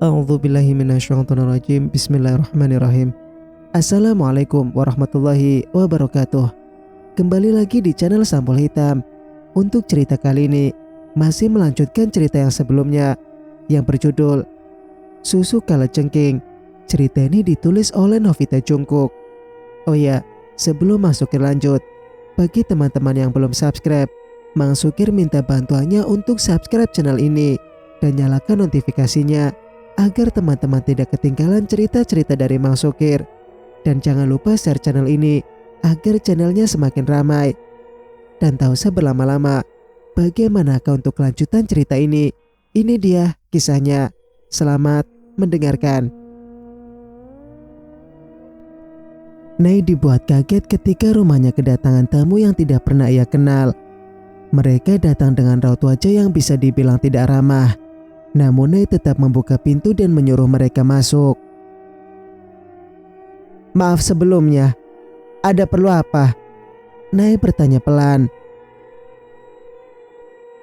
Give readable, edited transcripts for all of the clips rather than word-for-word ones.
A'udzubillahi minasyaitonirrajim. Bismillahirrahmanirrahim. Assalamualaikum warahmatullahi wabarakatuh. Kembali lagi di channel Sampul Hitam. Untuk cerita kali ini masih melanjutkan cerita yang sebelumnya yang berjudul Susu Kalajengking. Cerita ini ditulis oleh Novita Jungkook. Oh ya, sebelum masuk ke lanjut, bagi teman-teman yang belum subscribe, Mang Sukir minta bantuannya untuk subscribe channel ini dan nyalakan notifikasinya agar teman-teman tidak ketinggalan cerita-cerita dari Mang Sukir. Dan jangan lupa share channel ini agar channelnya semakin ramai. Dan tak usah berlama-lama, bagaimanakah untuk kelanjutan cerita ini? Ini dia kisahnya. Selamat mendengarkan. Nay dibuat kaget ketika rumahnya kedatangan tamu yang tidak pernah ia kenal. Mereka datang dengan raut wajah yang bisa dibilang tidak ramah. Namun Nay tetap membuka pintu dan menyuruh mereka masuk. "Maaf sebelumnya, ada perlu apa?" Nay bertanya pelan.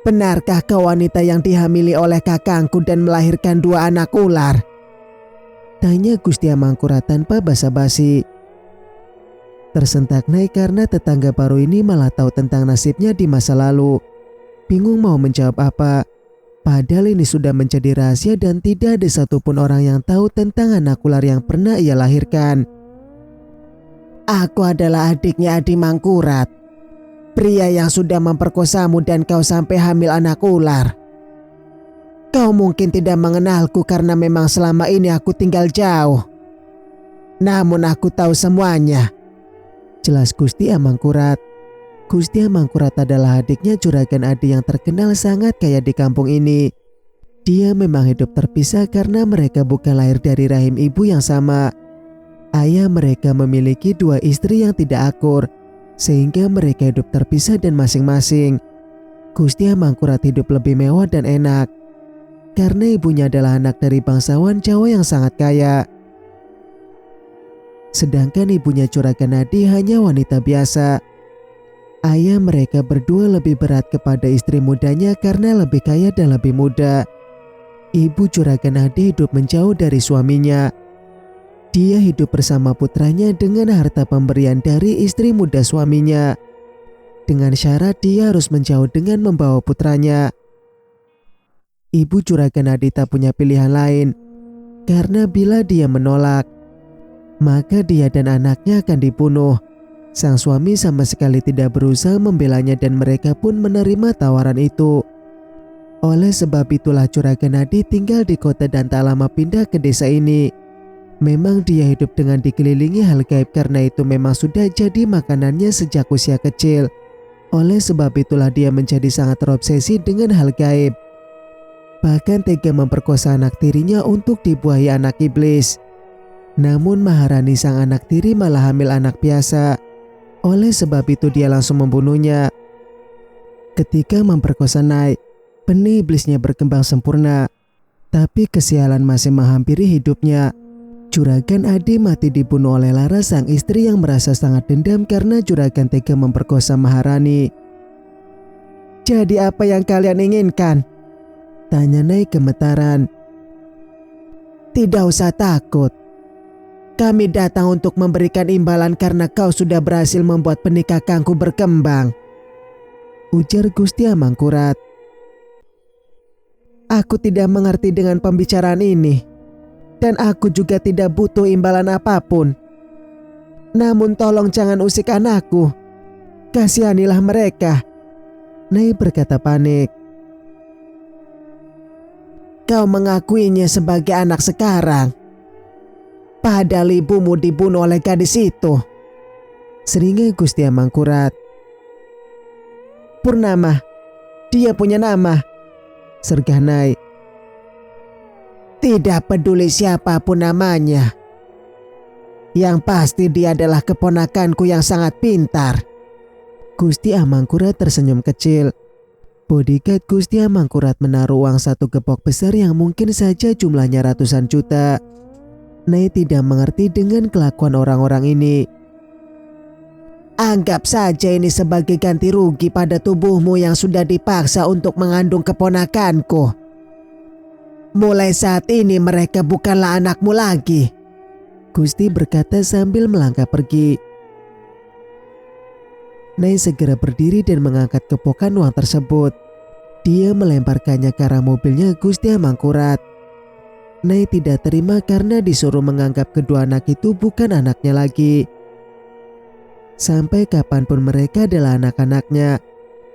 "Benarkah kau wanita yang dihamili oleh kakangku dan melahirkan 2 anak ular?" tanya Gusti Amangkurat tanpa basa-basi. Tersentak Nay karena tetangga baru ini malah tahu tentang nasibnya di masa lalu. Bingung mau menjawab apa. Padahal ini sudah menjadi rahasia dan tidak ada satupun orang yang tahu tentang anak ular yang pernah ia lahirkan. "Aku adalah adiknya Adi Mangkurat, pria yang sudah memperkosamu dan kau sampai hamil anak ular. Kau mungkin tidak mengenalku karena memang selama ini aku tinggal jauh. Namun aku tahu semuanya," jelas Gusti Amangkurat. Gusti Amangkurat adalah adiknya Juragan Adi yang terkenal sangat kaya di kampung ini. Dia memang hidup terpisah karena mereka bukan lahir dari rahim ibu yang sama. Ayah mereka memiliki 2 istri yang tidak akur, sehingga mereka hidup terpisah dan masing-masing. Gusti Amangkurat hidup lebih mewah dan enak, karena ibunya adalah anak dari bangsawan Jawa yang sangat kaya. Sedangkan ibunya Juragan Adi hanya wanita biasa. Ayah mereka berdua lebih berat kepada istri mudanya karena lebih kaya dan lebih muda. Ibu Juragan Adi hidup menjauh dari suaminya. Dia hidup bersama putranya dengan harta pemberian dari istri muda suaminya. Dengan syarat dia harus menjauh dengan membawa putranya. Ibu Juragan Adi tak punya pilihan lain, karena bila dia menolak, maka dia dan anaknya akan dibunuh. Sang suami sama sekali tidak berusaha membelanya dan mereka pun menerima tawaran itu. Oleh sebab itulah Juragan Adi tinggal di kota dan tak lama pindah ke desa ini. Memang dia hidup dengan dikelilingi hal gaib karena itu memang sudah jadi makanannya sejak usia kecil. Oleh sebab itulah dia menjadi sangat terobsesi dengan hal gaib. Bahkan tega memperkosa anak tirinya untuk dibuahi anak iblis. Namun Maharani sang anak tiri malah hamil anak biasa. Oleh sebab itu dia langsung membunuhnya. Ketika memperkosa Nay, benih iblisnya berkembang sempurna. Tapi kesialan masih menghampiri hidupnya. Juragan Adi mati dibunuh oleh Lara sang istri yang merasa sangat dendam karena juragan tega memperkosa Maharani. "Jadi apa yang kalian inginkan?" tanya Nay gemetaran. "Tidak usah takut. Kami datang untuk memberikan imbalan karena kau sudah berhasil membuat benih kakangku berkembang," ujar Gusti Amangkurat. "Aku tidak mengerti dengan pembicaraan ini, dan aku juga tidak butuh imbalan apapun. Namun tolong jangan usik anakku. Kasihanilah mereka," Nay berkata panik. "Kau mengakuinya sebagai anak sekarang, padahal ibumu dibunuh oleh gadis itu," seringai Gusti Amangkurat. "Purnama, dia punya nama," sergah Nay. "Tidak peduli siapapun namanya. Yang pasti dia adalah keponakanku yang sangat pintar." Gusti Amangkurat tersenyum kecil. Bodyguard Gusti Amangkurat menaruh uang 1 gepok besar yang mungkin saja jumlahnya ratusan juta. Nay tidak mengerti dengan kelakuan orang-orang ini. "Anggap saja ini sebagai ganti rugi pada tubuhmu yang sudah dipaksa untuk mengandung keponakanku. Mulai saat ini mereka bukanlah anakmu lagi, Gusti berkata sambil melangkah pergi. Nyai segera berdiri dan mengangkat kepokan uang tersebut. Dia melemparkannya ke arah mobilnya Gusti Amangkurat. Nyai tidak terima karena disuruh menganggap kedua anak itu bukan anaknya lagi. Sampai kapanpun mereka adalah anak-anaknya.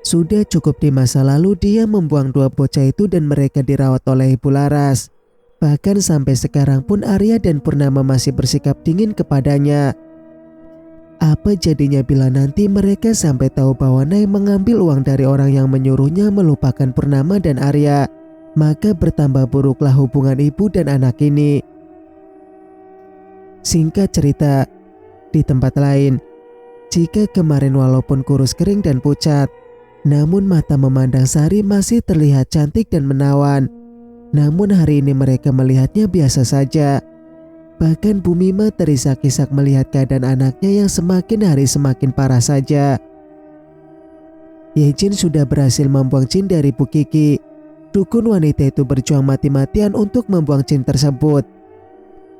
Sudah cukup di masa lalu dia membuang dua bocah itu dan mereka dirawat oleh Ibu Laras. Bahkan sampai sekarang pun Arya dan Purnama masih bersikap dingin kepadanya. Apa jadinya bila nanti mereka sampai tahu bahwa Nyai mengambil uang dari orang yang menyuruhnya melupakan Purnama dan Arya? Maka bertambah buruklah hubungan ibu dan anak ini. Singkat cerita, di tempat lain, jika kemarin walaupun kurus kering dan pucat, namun mata memandang Sari masih terlihat cantik dan menawan. Namun hari ini mereka melihatnya biasa saja. Bahkan Bu Mima terisak-isak melihat keadaan anaknya yang semakin hari semakin parah saja. Ye Jin sudah berhasil membuang jin dari Bu Kiki. Dukun wanita itu berjuang mati-matian untuk membuang jin tersebut.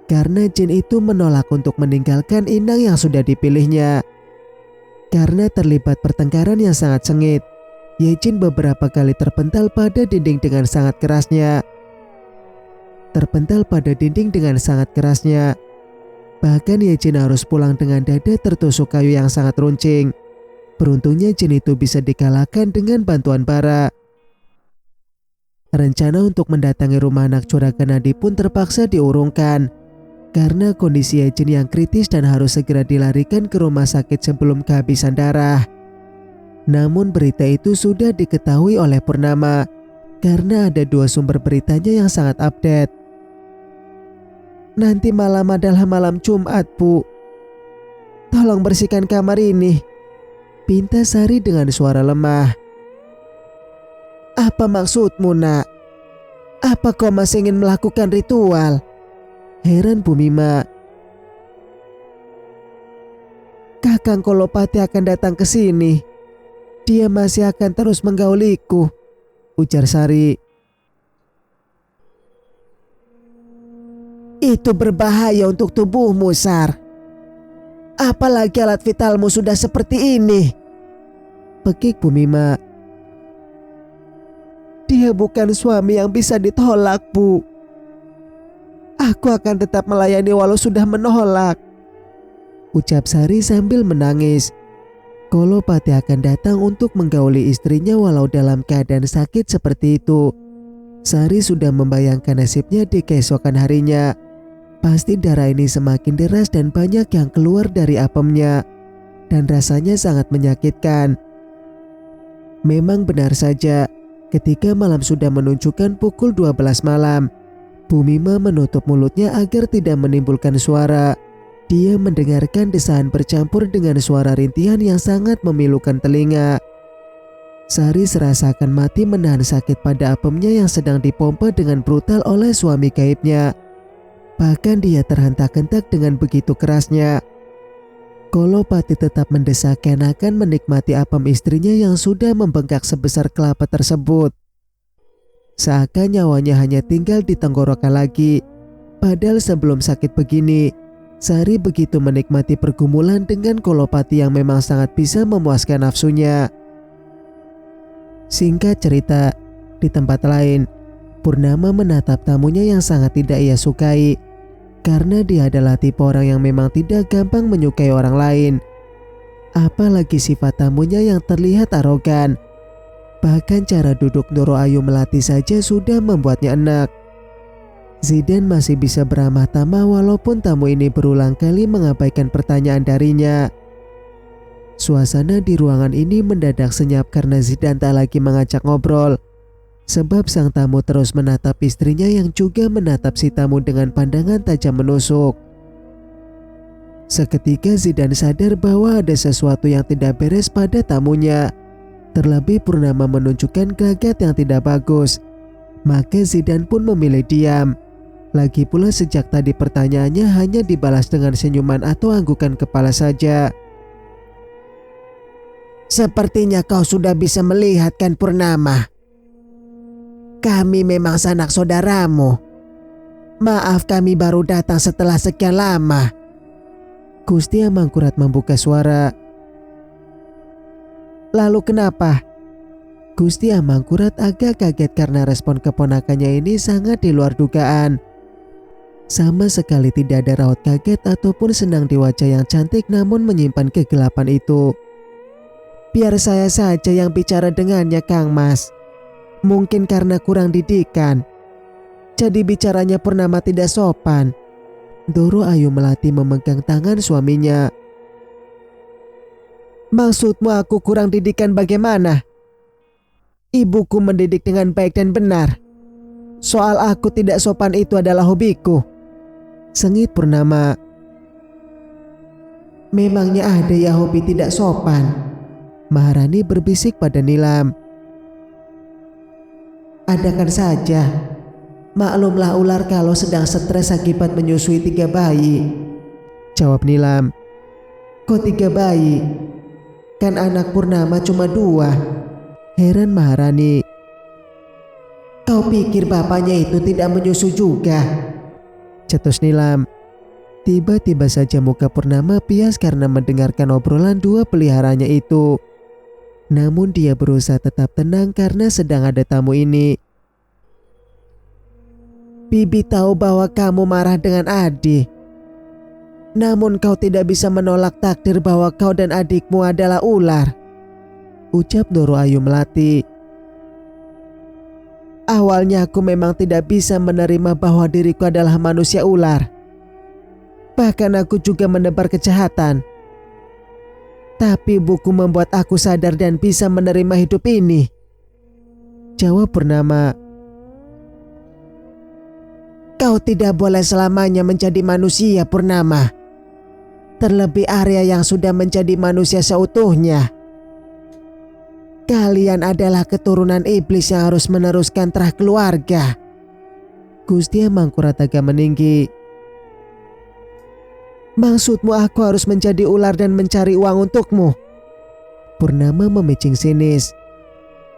Karena jin itu menolak untuk meninggalkan inang yang sudah dipilihnya. Karena terlibat pertengkaran yang sangat sengit, Ye Jin beberapa kali terpental pada dinding dengan sangat kerasnya. Bahkan Ye Jin harus pulang dengan dada tertusuk kayu yang sangat runcing. Beruntungnya jin itu bisa dikalahkan dengan bantuan bara. Rencana untuk mendatangi rumah anak Juragan Adi pun terpaksa diurungkan. Karena kondisi Ye Jin yang kritis dan harus segera dilarikan ke rumah sakit sebelum kehabisan darah. Namun berita itu sudah diketahui oleh Purnama karena ada dua sumber beritanya yang sangat update. Nanti malam adalah malam Jumat, Bu. Tolong bersihkan kamar ini, pinta Sari dengan suara lemah. Apa maksudmu, Nak? Apa kau masih ingin melakukan ritual? Heran Bu Mima. Kakang Kolopati akan datang ke sini. Dia masih akan terus menggauliku, ujar Sari. Itu berbahaya untuk tubuhmu, Sar. Apalagi alat vitalmu sudah seperti ini, pekik Bu Mima. Dia bukan suami yang bisa ditolak, Bu. Aku akan tetap melayani walau sudah menolak, ucap Sari sambil menangis. Kolopati akan datang untuk menggauli istrinya walau dalam keadaan sakit seperti itu. Sari sudah membayangkan nasibnya di keesokan harinya. Pasti darah ini semakin deras dan banyak yang keluar dari apemnya. Dan rasanya sangat menyakitkan. Memang benar saja, ketika malam sudah menunjukkan pukul 12 malam, Bu Mima menutup mulutnya agar tidak menimbulkan suara. Dia mendengarkan desahan bercampur dengan suara rintihan yang sangat memilukan telinga. Sari serasa akan mati menahan sakit pada apemnya yang sedang dipompa dengan brutal oleh suami gaibnya. Bahkan dia terhentak-hentak dengan begitu kerasnya. Kolopati tetap mendesakkan akan menikmati apem istrinya yang sudah membengkak sebesar kelapa tersebut. Seakan nyawanya hanya tinggal di tenggorokan lagi. Padahal sebelum sakit begini, Sari begitu menikmati pergumulan dengan Kolopati yang memang sangat bisa memuaskan nafsunya. Singkat cerita, di tempat lain, Purnama menatap tamunya yang sangat tidak ia sukai. Karena dia adalah tipe orang yang memang tidak gampang menyukai orang lain. Apalagi sifat tamunya yang terlihat arogan. Bahkan cara duduk Nuro Ayu Melati saja sudah membuatnya enak. Zidan masih bisa beramah tamah walaupun tamu ini berulang kali mengabaikan pertanyaan darinya. Suasana di ruangan ini mendadak senyap karena Zidan tak lagi mengajak ngobrol. Sebab sang tamu terus menatap istrinya yang juga menatap si tamu dengan pandangan tajam menusuk. Seketika Zidan sadar bahwa ada sesuatu yang tidak beres pada tamunya. Terlebih Purnama menunjukkan gelagat yang tidak bagus. Maka Zidan pun memilih diam. Lagi pula sejak tadi pertanyaannya hanya dibalas dengan senyuman atau anggukan kepala saja. Sepertinya kau sudah bisa melihatkan Purnama. Kami memang sanak saudaramu. Maaf kami baru datang setelah sekian lama. Gusti Amangkurat membuka suara. Lalu kenapa? Gusti Amangkurat agak kaget karena respon keponakannya ini sangat di luar dugaan. Sama sekali tidak ada raut kaget ataupun senang di wajah yang cantik namun menyimpan kegelapan itu. Biar saya saja yang bicara dengannya, Kang Mas. Mungkin karena kurang didikan. Jadi bicaranya Purnama tidak sopan. Doro Ayu Melati memegang tangan suaminya. Maksudmu aku kurang didikan bagaimana? Ibuku mendidik dengan baik dan benar. Soal aku tidak sopan itu adalah hobiku. Sengit Purnama. Memangnya ada ya hobi tidak sopan? Maharani berbisik pada Nilam. Adakan saja. Maklumlah ular kalau sedang stres akibat menyusui 3 bayi. Jawab Nilam. Kok 3 bayi? Kan anak Purnama cuma 2. Heran Maharani. Kau pikir bapaknya itu tidak menyusu juga? Cetus Nilam. Tiba-tiba saja muka Purnama pias karena mendengarkan obrolan 2 peliharanya itu. Namun dia berusaha tetap tenang karena sedang ada tamu ini. Bibi tahu bahwa kamu marah dengan Adi. Namun kau tidak bisa menolak takdir bahwa kau dan adikmu adalah ular. Ucap Doro Ayu Melati. Awalnya aku memang tidak bisa menerima bahwa diriku adalah manusia ular. Bahkan aku juga menebar kejahatan. Tapi buku membuat aku sadar dan bisa menerima hidup ini. Jawab Purnama. Kau tidak boleh selamanya menjadi manusia, Purnama. Terlebih Arya yang sudah menjadi manusia seutuhnya. Kalian adalah keturunan iblis yang harus meneruskan terah keluarga. Gusti Amangkurat agak meninggi. Maksudmu aku harus menjadi ular dan mencari uang untukmu? Purnama memicing sinis.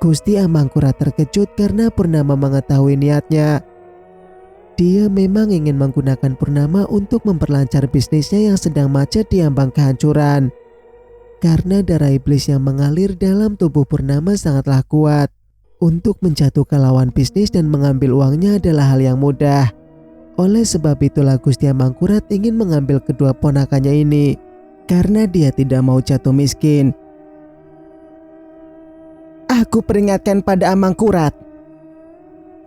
Gusti Amangkurat terkejut karena Purnama mengetahui niatnya. Dia memang ingin menggunakan Purnama untuk memperlancar bisnisnya yang sedang macet di ambang kehancuran. Karena darah iblis yang mengalir dalam tubuh Purnama sangatlah kuat. Untuk menjatuhkan lawan bisnis dan mengambil uangnya adalah hal yang mudah. Oleh sebab itulah Gusti Amangkurat ingin mengambil kedua ponakannya ini. Karena dia tidak mau jatuh miskin. Aku peringatkan pada Amangkurat.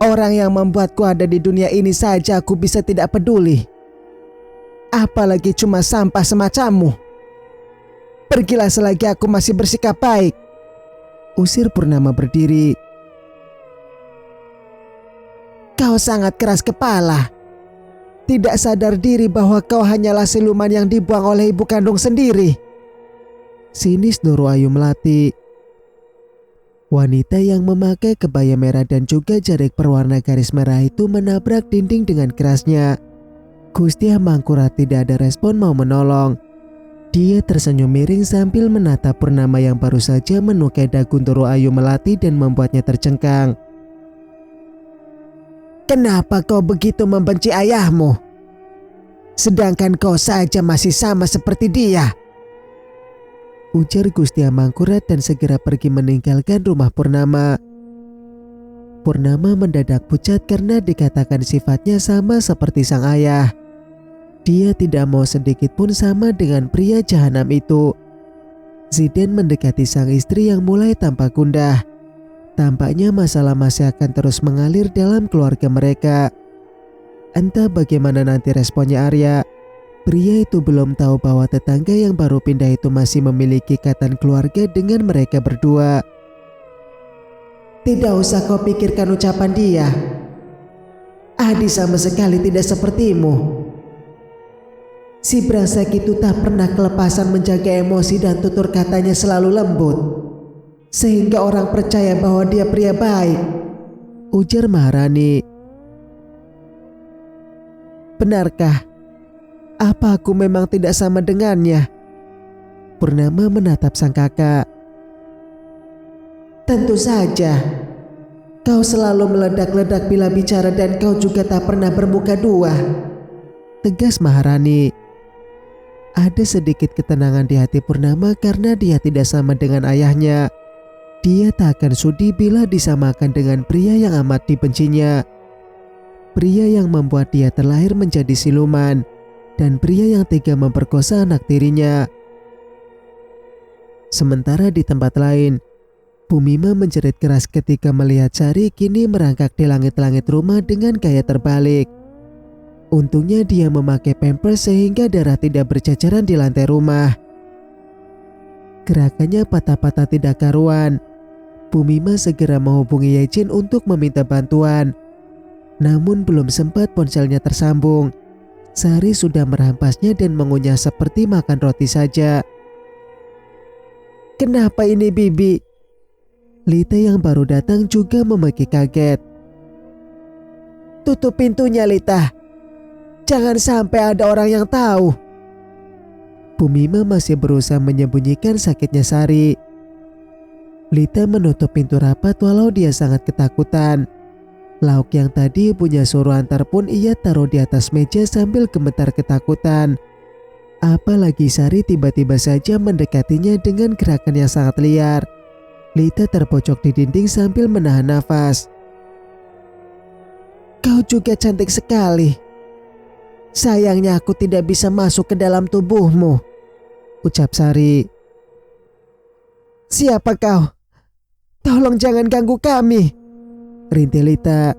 Orang yang membuatku ada di dunia ini saja aku bisa tidak peduli. Apalagi cuma sampah semacammu. Pergilah selagi aku masih bersikap baik. Usir Purnama berdiri. Kau sangat keras kepala. Tidak sadar diri bahwa kau hanyalah siluman yang dibuang oleh ibu kandung sendiri. Sinis Doro Ayu Melati. Wanita yang memakai kebaya merah dan juga jarik berwarna garis merah itu menabrak dinding dengan kerasnya. Gusti Amangkurat tidak ada respon mau menolong. Dia tersenyum miring sambil menatap Purnama yang baru saja menukai dagu Doro Ayu Melati dan membuatnya tercengkang. Kenapa kau begitu membenci ayahmu? Sedangkan kau saja masih sama seperti dia. Ujar Gusti Amangkurat dan segera pergi meninggalkan rumah Purnama. Purnama mendadak pucat karena dikatakan sifatnya sama seperti sang ayah. Dia tidak mau sedikit pun sama dengan pria jahanam itu. Ziden mendekati sang istri yang mulai tampak gundah. Tampaknya masalah masih akan terus mengalir dalam keluarga mereka. Entah bagaimana nanti responnya Arya. Pria itu belum tahu bahwa tetangga yang baru pindah itu masih memiliki ikatan keluarga dengan mereka berdua. Tidak usah kau pikirkan ucapan dia. Adi sama sekali tidak sepertimu. Si brengsek itu tak pernah kelepasan menjaga emosi dan tutur katanya selalu lembut. Sehingga orang percaya bahwa dia pria baik. Ujar Maharani. Benarkah? Apa aku memang tidak sama dengannya? Purnama menatap sang kakak. Tentu saja. Kau selalu meledak-ledak bila bicara dan kau juga tak pernah bermuka dua, tegas Maharani. Ada sedikit ketenangan di hati Purnama karena dia tidak sama dengan ayahnya. Dia tak akan sudi bila disamakan dengan pria yang amat dibencinya. Pria yang membuat dia terlahir menjadi siluman, dan pria yang tega memperkosa anak tirinya. Sementara di tempat lain, Bumima menjerit keras ketika melihat Sari kini merangkak di langit-langit rumah dengan gaya terbalik. Untungnya dia memakai pampers sehingga darah tidak berceceran di lantai rumah. Gerakannya patah-patah tidak karuan. Bumima segera menghubungi Yejin untuk meminta bantuan. Namun belum sempat ponselnya tersambung, Sari sudah merampasnya dan mengunyah seperti makan roti saja. Kenapa ini Bibi? Lita yang baru datang juga memaki kaget. Tutup pintunya Lita. Jangan sampai ada orang yang tahu. Bumima masih berusaha menyembunyikan sakitnya Sari. Lita menutup pintu rapat walau dia sangat ketakutan. Lauk yang tadi punya suruh antar pun ia taruh di atas meja sambil gemetar ketakutan. Apalagi Sari tiba-tiba saja mendekatinya dengan gerakan yang sangat liar. Lita terpojok di dinding sambil menahan nafas. Kau juga cantik sekali. Sayangnya aku tidak bisa masuk ke dalam tubuhmu, ucap Sari. Siapa kau? Tolong jangan ganggu kami, rintih Lita.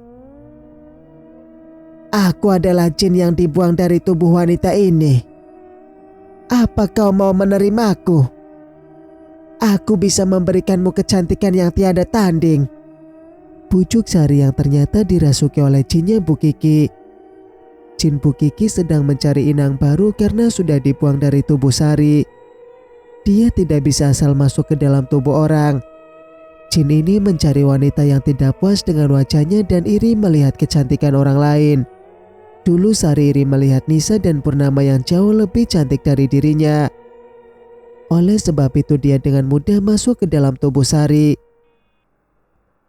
Aku adalah jin yang dibuang dari tubuh wanita ini. Apa kau mau menerimaku? Aku bisa memberikanmu kecantikan yang tiada tanding, pucuk Sari yang ternyata dirasuki oleh jinnya Bu Kiki. Jin Bu Kiki sedang mencari inang baru karena sudah dibuang dari tubuh Sari. Dia tidak bisa asal masuk ke dalam tubuh orang. Jin ini mencari wanita yang tidak puas dengan wajahnya dan iri melihat kecantikan orang lain. Dulu Sari iri melihat Nisa dan Purnama yang jauh lebih cantik dari dirinya. Oleh sebab itu dia dengan mudah masuk ke dalam tubuh Sari.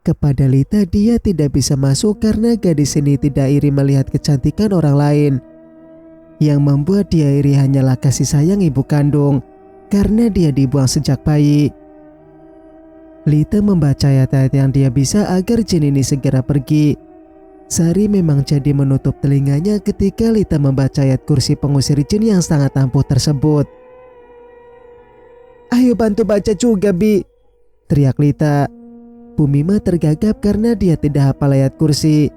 Kepada Lita dia tidak bisa masuk karena gadis ini tidak iri melihat kecantikan orang lain. Yang membuat dia iri hanyalah kasih sayang ibu kandung karena dia dibuang sejak bayi. Lita membaca ayat-ayat yang dia bisa agar jin ini segera pergi. Sari memang jadi menutup telinganya ketika Lita membaca ayat kursi pengusir jin yang sangat ampuh tersebut. Ayo bantu baca juga Bi, teriak Lita. Bumima tergagap karena dia tidak hafal ayat kursi.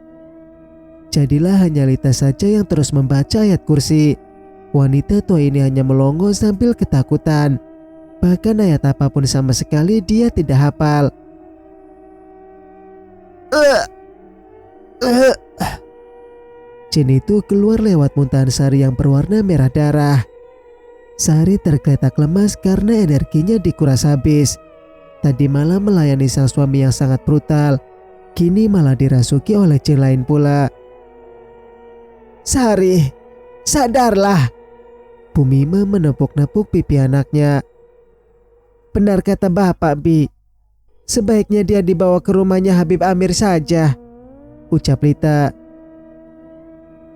Jadilah hanya Lita saja yang terus membaca ayat kursi. Wanita tua ini hanya melongo sambil ketakutan. Bahkan ayat apapun sama sekali dia tidak hafal. Jin itu keluar lewat muntahan Sari yang berwarna merah darah. Sari tergeletak lemas karena energinya dikuras habis. Tadi malam melayani sang suami yang sangat brutal, kini malah dirasuki oleh jin lain pula. Sari, sadarlah. Bumima menepuk-nepuk pipi anaknya. Benar kata Bapak Bi, sebaiknya dia dibawa ke rumahnya Habib Amir saja, ucap Lita.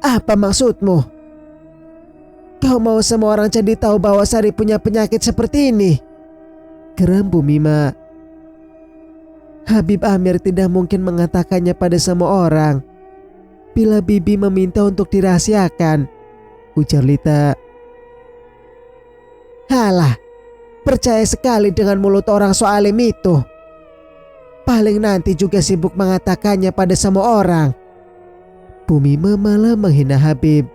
Apa maksudmu? Kau mau semua orang jadi tahu bahwa Sari punya penyakit seperti ini? Geram Bumima. Habib Amir tidak mungkin mengatakannya pada semua orang. Bila Bibi meminta untuk dirahasiakan, ujar Lita. Halah, percaya sekali dengan mulut orang soalim itu. Paling nanti juga sibuk mengatakannya pada semua orang. Bumima malah menghina Habib.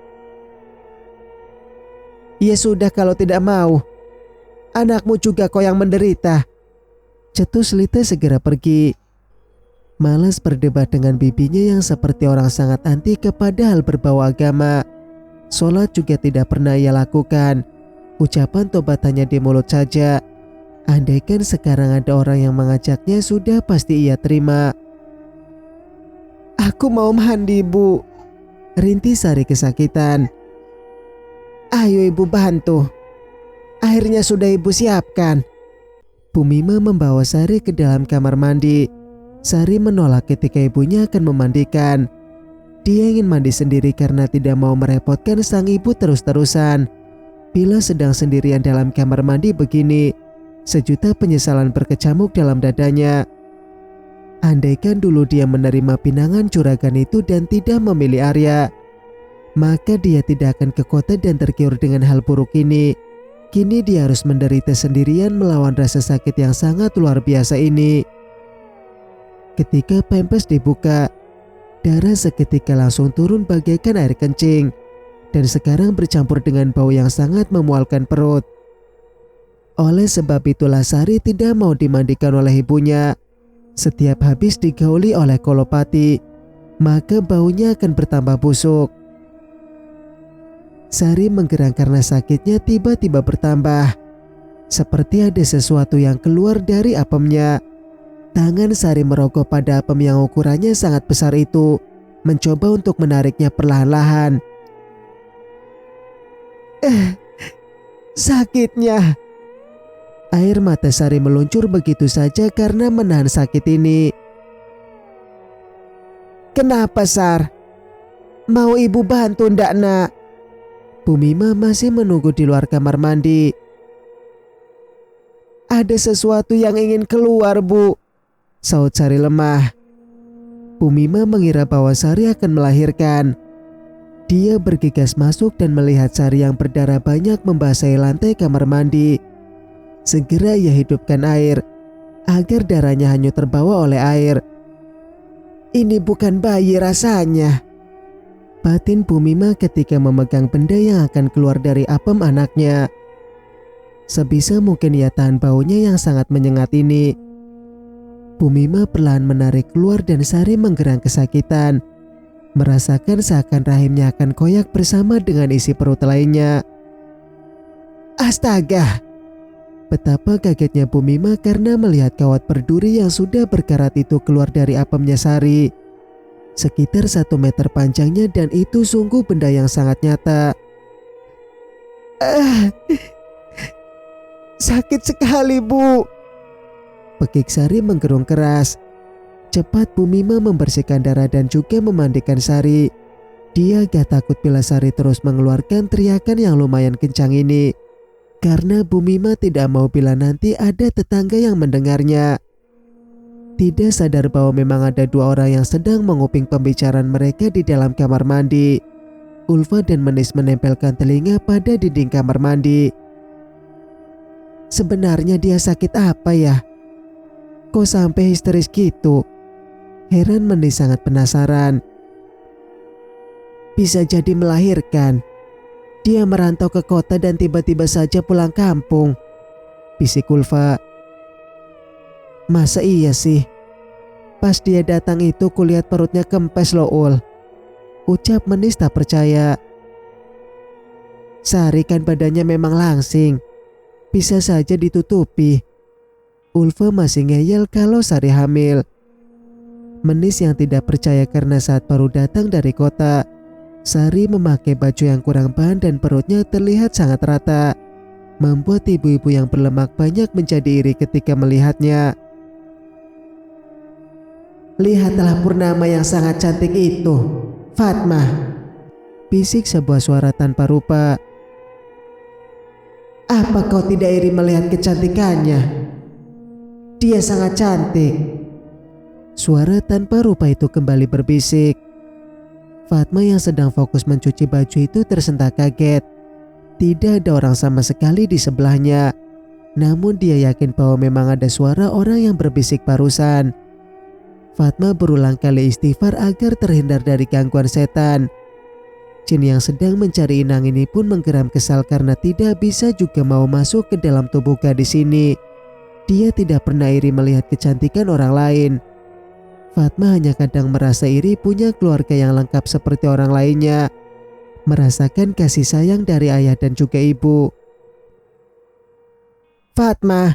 Ya sudah kalau tidak mau. Anakmu juga kau yang menderita. Cetus Lita segera pergi. Malas berdebat dengan bibinya yang seperti orang sangat anti kepada hal berbau agama. Sholat juga tidak pernah ia lakukan. Ucapan tobat hanya di mulut saja. Andaikan sekarang ada orang yang mengajaknya sudah pasti ia terima. Aku mau mandi Bu, rintih Sari kesakitan. Ayo ibu bantu. Akhirnya sudah ibu siapkan. Bumima membawa Sari ke dalam kamar mandi. Sari menolak ketika ibunya akan memandikan. Dia ingin mandi sendiri karena tidak mau merepotkan sang ibu terus-terusan. Bila sedang sendirian dalam kamar mandi begini, sejuta penyesalan berkecamuk dalam dadanya. Andaikan dulu dia menerima pinangan juragan itu dan tidak memilih Arya, maka dia tidak akan ke kota dan tergiur dengan hal buruk ini. Kini dia harus menderita sendirian melawan rasa sakit yang sangat luar biasa ini. Ketika pempes dibuka, darah seketika langsung turun bagaikan air kencing, dan sekarang bercampur dengan bau yang sangat memualkan perut. Oleh sebab itulah Sari tidak mau dimandikan oleh ibunya. Setiap habis digauli oleh Kolopati, maka baunya akan bertambah busuk. Sari menggerang karena sakitnya tiba-tiba bertambah. Seperti ada sesuatu yang keluar dari apemnya. Tangan Sari merogoh pada apem yang ukurannya sangat besar itu, mencoba untuk menariknya perlahan-lahan. Sakitnya. Air mata Sari meluncur begitu saja karena menahan sakit ini. Kenapa, Sar? Mau ibu bantu ndak, nak? Bu Mima masih menunggu di luar kamar mandi. Ada sesuatu yang ingin keluar, Bu, saut Sari lemah. Bu Mima mengira bahwa Sari akan melahirkan. Dia bergegas masuk dan melihat Sari yang berdarah banyak membasahi lantai kamar mandi. Segera ia hidupkan air agar darahnya hanyut terbawa oleh air. Ini bukan bayi rasanya, batin Bu Mima ketika memegang benda yang akan keluar dari apem anaknya. Sebisa mungkin ia tahan baunya yang sangat menyengat ini. Bu Mima perlahan menarik keluar dan Sari menggerang kesakitan, merasakan seakan rahimnya akan koyak bersama dengan isi perut lainnya. Astaga! Betapa kagetnya Bu Mima karena melihat kawat berduri yang sudah berkarat itu keluar dari apemnya Sari. Sekitar 1 meter panjangnya dan itu sungguh benda yang sangat nyata. Sakit sekali, Bu. Pekik Sari menggerung keras. Cepat Bu Mima membersihkan darah dan juga memandikan Sari. Dia gak takut bila Sari terus mengeluarkan teriakan yang lumayan kencang ini, karena Bu Mima tidak mau bila nanti ada tetangga yang mendengarnya. Tidak sadar bahwa memang ada 2 orang yang sedang menguping pembicaraan mereka di dalam kamar mandi. Ulfa dan Menis menempelkan telinga pada dinding kamar mandi. Sebenarnya dia sakit apa ya? Kok sampai histeris gitu? Heran Menis sangat penasaran. Bisa jadi melahirkan. Dia merantau ke kota dan tiba-tiba saja pulang kampung, bisik Ulfa. Masa iya sih? Pas dia datang itu kulihat perutnya kempes loh, Ul, ucap Menis tak percaya. Sari kan badannya memang langsing, bisa saja ditutupi. Ulfa masih ngeyel kalau Sari hamil. Menis yang tidak percaya karena saat baru datang dari kota, Sari memakai baju yang kurang bahan dan perutnya terlihat sangat rata, membuat ibu-ibu yang berlemak banyak menjadi iri ketika melihatnya. Lihatlah purnama yang sangat cantik itu, Fatma, bisik sebuah suara tanpa rupa. Apa kau tidak iri melihat kecantikannya? Dia sangat cantik. Suara tanpa rupa itu kembali berbisik. Fatma yang sedang fokus mencuci baju itu tersentak kaget. Tidak ada orang sama sekali di sebelahnya. Namun dia yakin bahwa memang ada suara orang yang berbisik barusan. Fatma berulang kali istighfar agar terhindar dari gangguan setan. Jin yang sedang mencari inang ini pun menggeram kesal karena tidak bisa juga mau masuk ke dalam tubuh gadis ini. Dia tidak pernah iri melihat kecantikan orang lain. Fatma hanya kadang merasa iri punya keluarga yang lengkap seperti orang lainnya, merasakan kasih sayang dari ayah dan juga ibu. Fatma,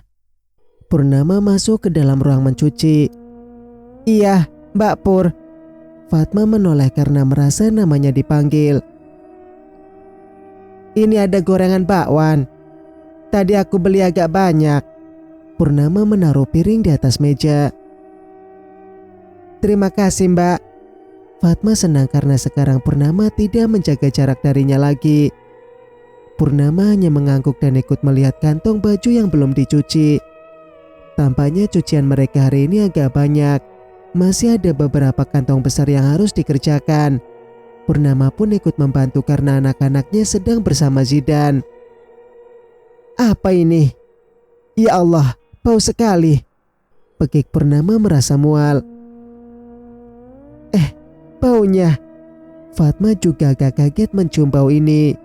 Purnama masuk ke dalam ruang mencuci. Iya, Mbak Pur. Fatma menoleh karena merasa namanya dipanggil. Ini ada gorengan bakwan. Tadi aku beli agak banyak. Purnama menaruh piring di atas meja. Terima kasih Mbak. Fatma senang karena sekarang Purnama tidak menjaga jarak darinya lagi. Purnama hanya mengangguk dan ikut melihat kantong baju yang belum dicuci. Tampaknya cucian mereka hari ini agak banyak. Masih ada beberapa kantong besar yang harus dikerjakan. Purnama pun ikut membantu karena anak-anaknya sedang bersama Zidan. Apa ini? Ya Allah, bau sekali. Pekik Purnama merasa mual. Baunya. Fatma juga agak kaget mencium bau ini.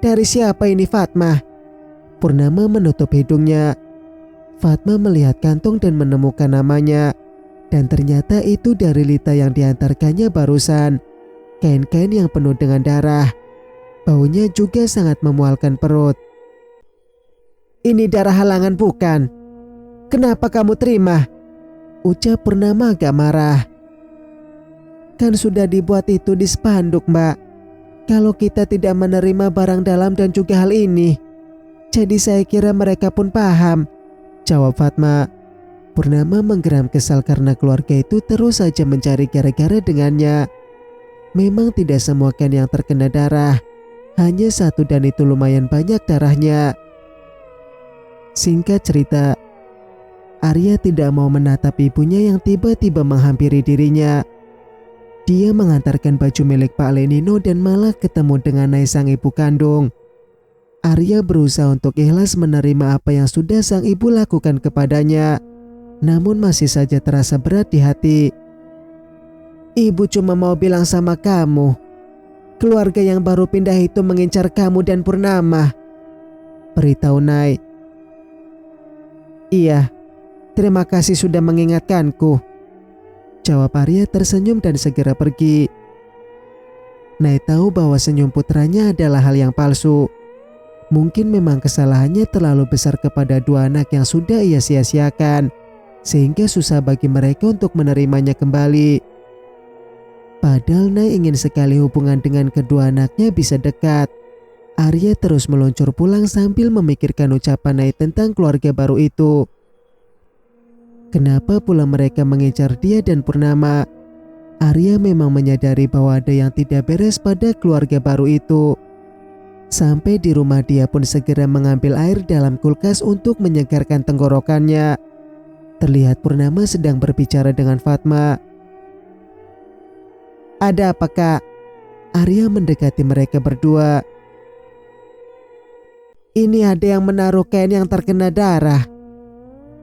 Dari siapa ini Fatma? Purnama menutup hidungnya. Fatma melihat kantong dan menemukan namanya. Dan ternyata itu dari Lita yang diantarkannya barusan. Kain-kain yang penuh dengan darah. Baunya juga sangat memualkan perut. Ini darah halangan bukan? Kenapa kamu terima? Ucap Purnama agak marah. Kan sudah dibuat itu di spanduk Mbak. Kalau kita tidak menerima barang dalam dan juga hal ini. Jadi saya kira mereka pun paham. Jawab Fatma. Purnama menggeram kesal karena keluarga itu terus saja mencari gara-gara dengannya. Memang tidak semua kain yang terkena darah. Hanya satu dan itu lumayan banyak darahnya. Singkat cerita, Arya tidak mau menatap ibunya yang tiba-tiba menghampiri dirinya. Dia mengantarkan baju milik Pak Lenino dan malah ketemu dengan Nai sang ibu kandung. Arya berusaha untuk ikhlas menerima apa yang sudah sang ibu lakukan kepadanya. Namun masih saja terasa berat di hati. Ibu cuma mau bilang sama kamu. Keluarga yang baru pindah itu mengincar kamu dan Purnama. Beritahu Nai. Iya, terima kasih sudah mengingatkanku. Jawab Arya tersenyum dan segera pergi. Nai tahu bahwa senyum putranya adalah hal yang palsu. Mungkin memang kesalahannya terlalu besar kepada dua anak yang sudah ia sia-siakan, sehingga susah bagi mereka untuk menerimanya kembali. Padahal Nai ingin sekali hubungan dengan kedua anaknya bisa dekat. Arya terus meluncur pulang sambil memikirkan ucapan Nai tentang keluarga baru itu. Kenapa pula mereka mengincar dia dan Purnama? Arya memang menyadari bahwa ada yang tidak beres pada keluarga baru itu. Sampai di rumah dia pun segera mengambil air dalam kulkas untuk menyegarkan tenggorokannya. Terlihat Purnama sedang berbicara dengan Fatma. Ada apa Kak? Arya mendekati mereka berdua. Ini ada yang menaruh kain yang terkena darah.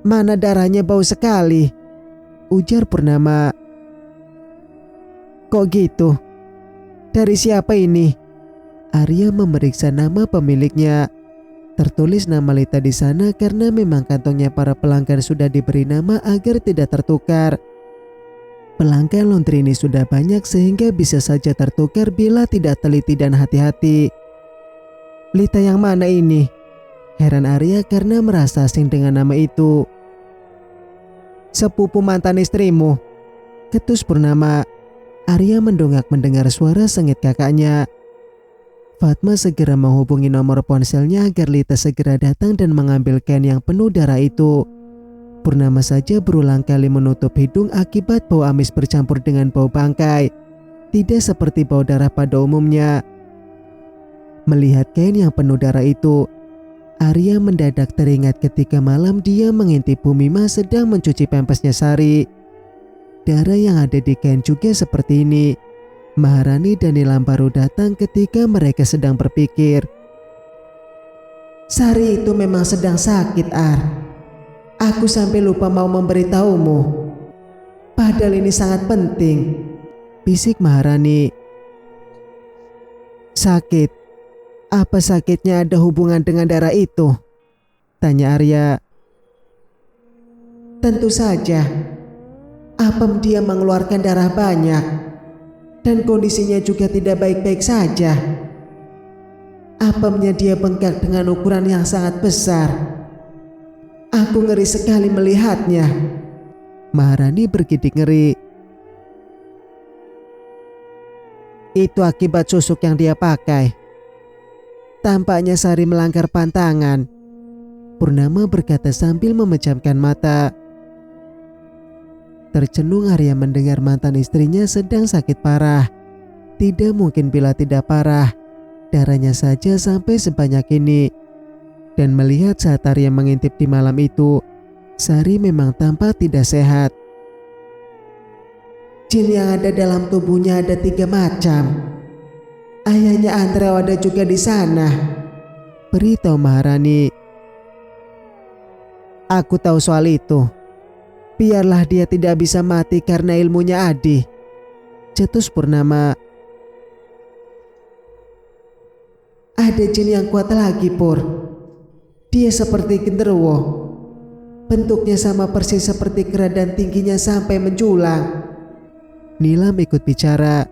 Mana darahnya bau sekali, ujar Purnama. Kok gitu? Dari siapa ini? Arya memeriksa nama pemiliknya. Tertulis nama Lita di sana karena memang kantongnya para pelanggan sudah diberi nama agar tidak tertukar. Pelanggan laundry ini sudah banyak sehingga bisa saja tertukar bila tidak teliti dan hati-hati. Lita yang mana ini? Heran Arya karena merasa asing dengan nama itu. Sepupu mantan istrimu, ketus Purnama. Arya mendongak mendengar suara sengit kakaknya. Fatma segera menghubungi nomor ponselnya agar Lita segera datang dan mengambil kain yang penuh darah itu. Purnama saja berulang kali menutup hidung akibat bau amis bercampur dengan bau bangkai. Tidak seperti bau darah pada umumnya. Melihat kain yang penuh darah itu, Arya mendadak teringat ketika malam dia mengintip Bu Mima sedang mencuci pempesnya Sari. Darah yang ada di kain juga seperti ini. Maharani dan Nilam baru datang ketika mereka sedang berpikir. Sari itu memang sedang sakit, Ar. Aku sampai lupa mau memberitahumu. Padahal ini sangat penting, bisik Maharani. Sakit? Apa sakitnya ada hubungan dengan darah itu? Tanya Arya. Tentu saja. Apem dia mengeluarkan darah banyak dan kondisinya juga tidak baik-baik saja. Apemnya dia bengkak dengan ukuran yang sangat besar. Aku ngeri sekali melihatnya. Maharani bergidik ngeri. Itu akibat susuk yang dia pakai. Tampaknya Sari melanggar pantangan. Purnama berkata sambil memejamkan mata. tercenung Arya mendengar mantan istrinya sedang sakit parah. Tidak mungkin bila tidak parah, darahnya saja sampai sebanyak ini. Dan melihat saat Arya mengintip di malam itu, Sari memang tampak tidak sehat. Jin yang ada dalam tubuhnya ada 3 macam. Ayahnya Andrew ada juga di sana, beritahu Maharani. Aku tahu soal itu. Biarlah dia tidak bisa mati karena ilmunya Adi, cetus Purnama. Ada jin yang kuat lagi, Pur. Dia seperti genderuwo. Bentuknya sama persis seperti kera dan tingginya sampai menjulang. Nilam ikut bicara.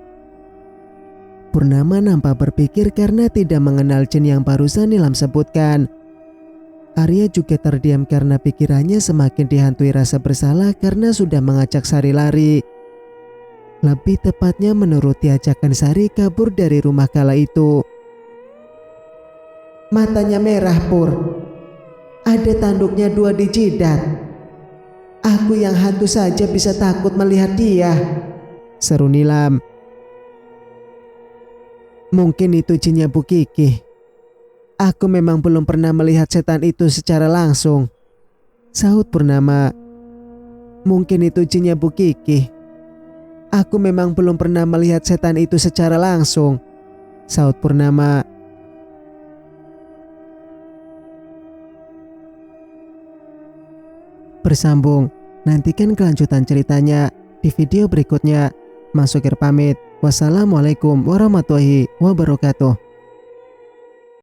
Purnama nampak berpikir karena tidak mengenal jin yang barusan Nilam sebutkan. Arya juga terdiam karena pikirannya semakin dihantui rasa bersalah karena sudah mengajak Sari lari. Lebih tepatnya menuruti ajakan Sari kabur dari rumah kala itu. Matanya merah, Pur. Ada tanduknya 2 di jidat. Aku yang hantu saja bisa takut melihat dia, seru Nilam. Mungkin itu jinnya Bu Kiki. Aku memang belum pernah melihat setan itu secara langsung, sahut Purnama. Mungkin itu jinnya Bu Kiki. Aku memang belum pernah melihat setan itu secara langsung, sahut Purnama. Bersambung, nantikan kelanjutan ceritanya di video berikutnya. Mas Sukir pamit. Wassalamualaikum warahmatullahi wabarakatuh.